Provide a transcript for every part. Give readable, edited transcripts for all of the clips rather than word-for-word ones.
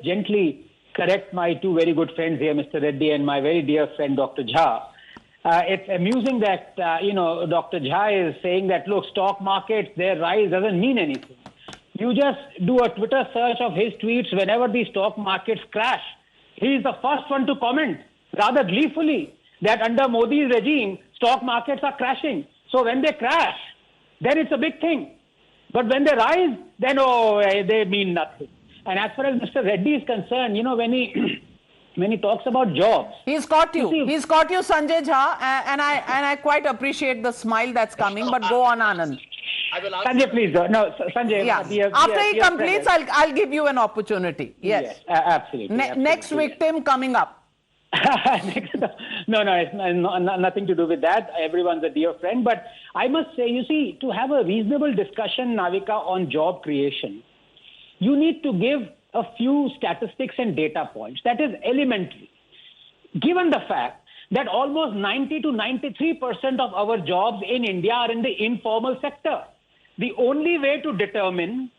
gently correct my two very good friends here, Mr. Reddy and my very dear friend, Dr. Jha. It's amusing that, Dr. Jha is saying that, look, stock markets, their rise doesn't mean anything. You just do a Twitter search of his tweets whenever the stock markets crash. He is the first one to comment, rather gleefully, that under Modi's regime, stock markets are crashing. So when they crash, then it's a big thing. But when they rise, then, they mean nothing. And as far as Mr. Reddy is concerned, when he talks about jobs, he's caught you. He's caught you, Sanjay Jha, and I quite appreciate the smile that's coming. But go on, Anand. Sanjay, please. No, Sanjay. Yeah. After he completes, I'll give you an opportunity. Yes, absolutely, absolutely. Next victim coming up. No, it's nothing to do with that. Everyone's a dear friend. But I must say, you see, to have a reasonable discussion, Navika, on job creation, you need to give a few statistics and data points. That is elementary. Given the fact that almost 90 to 93% of our jobs in India are in the informal sector, the only way to determine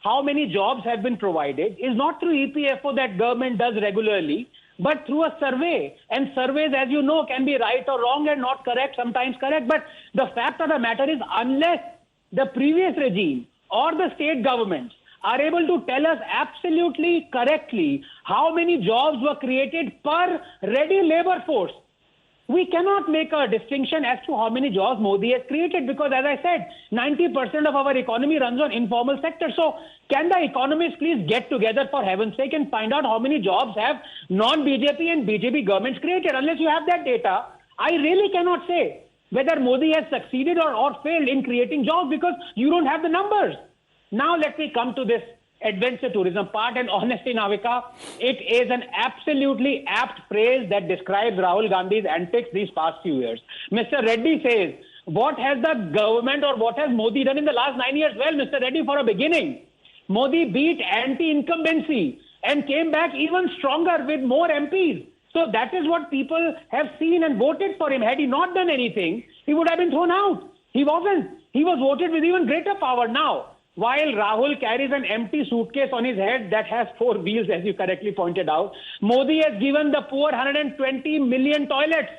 how many jobs have been provided is not through EPFO that government does regularly, but through a survey. And surveys, as you know, can be right or wrong and not correct, sometimes correct. But the fact of the matter is, unless the previous regime or the state governments are able to tell us absolutely correctly how many jobs were created per ready labor force, we cannot make a distinction as to how many jobs Modi has created, because, as I said, 90% of our economy runs on informal sector. So can the economists please get together, for heaven's sake, and find out how many jobs have non-BJP and BJP governments created? Unless you have that data, I really cannot say whether Modi has succeeded or failed in creating jobs, because you don't have the numbers. Now let me come to this adventure tourism part, and honestly, Navika, it is an absolutely apt phrase that describes Rahul Gandhi's antics these past few years. Mr. Reddy says, what has the government or what has Modi done in the last 9 years? Well, Mr. Reddy, for a beginning, Modi beat anti-incumbency and came back even stronger with more MPs. So that is what people have seen and voted for him. Had he not done anything, he would have been thrown out. He wasn't. He was voted with even greater power. Now, while Rahul carries an empty suitcase on his head that has 4 wheels, as you correctly pointed out, Modi has given the poor 120 million toilets.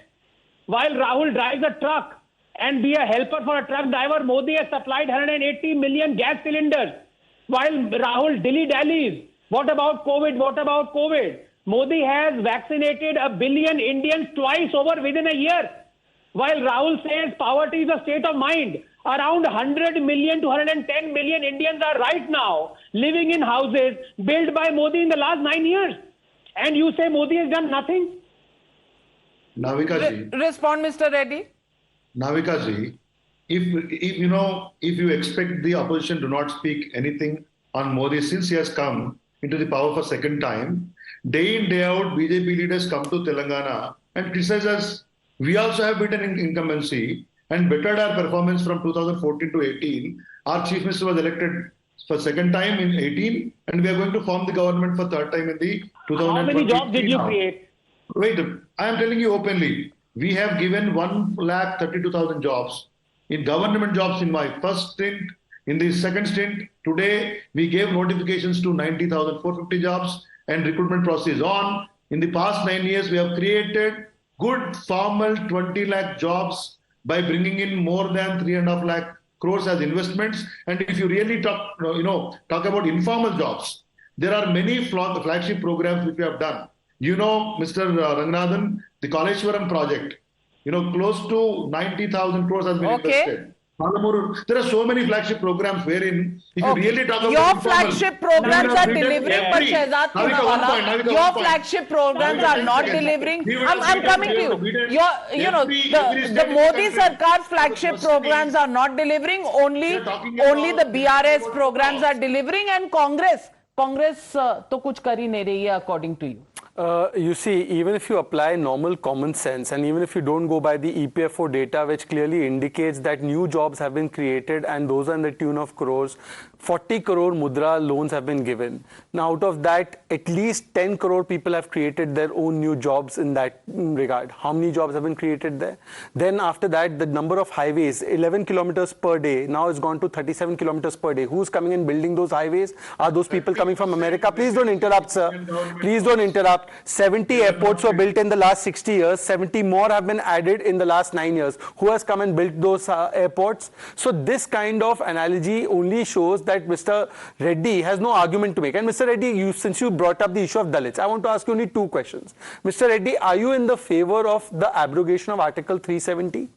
While Rahul drives a truck and be a helper for a truck driver, Modi has supplied 180 million gas cylinders. While Rahul dilly-dallies, what about COVID? What about COVID? Modi has vaccinated 1 billion Indians twice over within a year. While Rahul says poverty is a state of mind, around 100 million to 110 million Indians are right now living in houses built by Modi in the last 9 years. And you say Modi has done nothing? Navika ji. Respond, Mr. Reddy. Navika ji, if you expect the opposition to not speak anything on Modi since he has come into the power for second time, day in, day out, BJP leaders come to Telangana and criticize us. We also have beaten incumbency and bettered our performance from 2014 to 18. Our chief minister was elected for second time in 18, and we are going to form the government for third time in the 2020. How many jobs did you create? Wait, I am telling you openly. We have given 132,000 jobs in government jobs in my first stint. In the second stint, today we gave notifications to 90,450 jobs, and recruitment process is on. In the past 9 years, we have created good formal 20 lakh jobs by bringing in more than 3.5 lakh crores as investments. And if you really talk about informal jobs, there are many flagship programs which we have done. Mr. Ranganathan, the Kaleshwaram project, close to 90,000 crores has been invested. There are so many flagship programs wherein, if you really talk about your flagship programs are delivering, but Shehzad Poonawala, your flagship programs are not delivering. I'm coming to you. The Modi Sarkar's flagship programs are not delivering. Only the BRS programs are delivering, and Congress to kuch kar hi nahi rahi hai, according to you. You see, even if you apply normal common sense, and even if you don't go by the EPFO data, which clearly indicates that new jobs have been created and those are in the tune of crores, 40 crore mudra loans have been given. Now, out of that, at least 10 crore people have created their own new jobs in that regard. How many jobs have been created there? Then after that, the number of highways, 11 kilometers per day, now it's gone to 37 kilometers per day. Who's coming and building those highways? Are those people coming from America? Please don't interrupt, sir. Please don't interrupt. 70 airports were built in the last 60 years. 70 more have been added in the last 9 years. Who has come and built those airports? So this kind of analogy only shows that Mr. Reddy has no argument to make. And Mr. Reddy, since you brought up the issue of Dalits, I want to ask you only two questions. Mr. Reddy, are you in the favor of the abrogation of Article 370?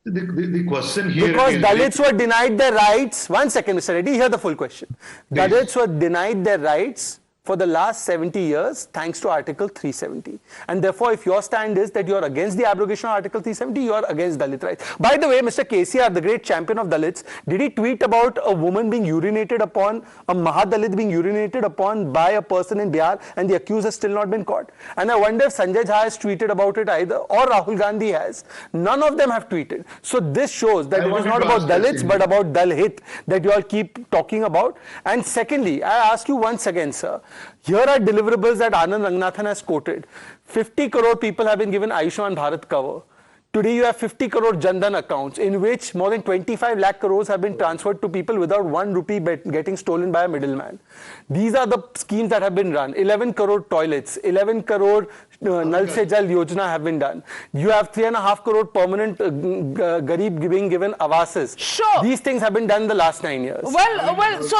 The question here because is... Dalits were denied their rights. One second, Mr. Reddy, hear the full question. Please. Dalits were denied their rights for the last 70 years thanks to Article 370. And therefore, if your stand is that you are against the abrogation of Article 370, you are against Dalit rights. By the way, Mr. KCR, the great champion of Dalits, did he tweet about a woman being urinated upon, a Mahadalit being urinated upon by a person in Bihar, and the accused has still not been caught? And I wonder if Sanjay Jha has tweeted about it either, or Rahul Gandhi has. None of them have tweeted. So this shows that it is not about Dalits, but about Dalhit that you all keep talking about. And secondly, I ask you once again, sir, here are deliverables that Anand Ranganathan has quoted. 50 crore people have been given Ayushman Bharat cover. Today you have 50 crore Jandan accounts in which more than 25 lakh crores have been transferred to people without 1 rupee getting stolen by a middleman. These are the schemes that have been run. 11 crore toilets, 11 crore Nal Se Jal Yojana have been done. You have 3.5 crore permanent Garib being given Avases. Sure. These things have been done in the last 9 years. Well, so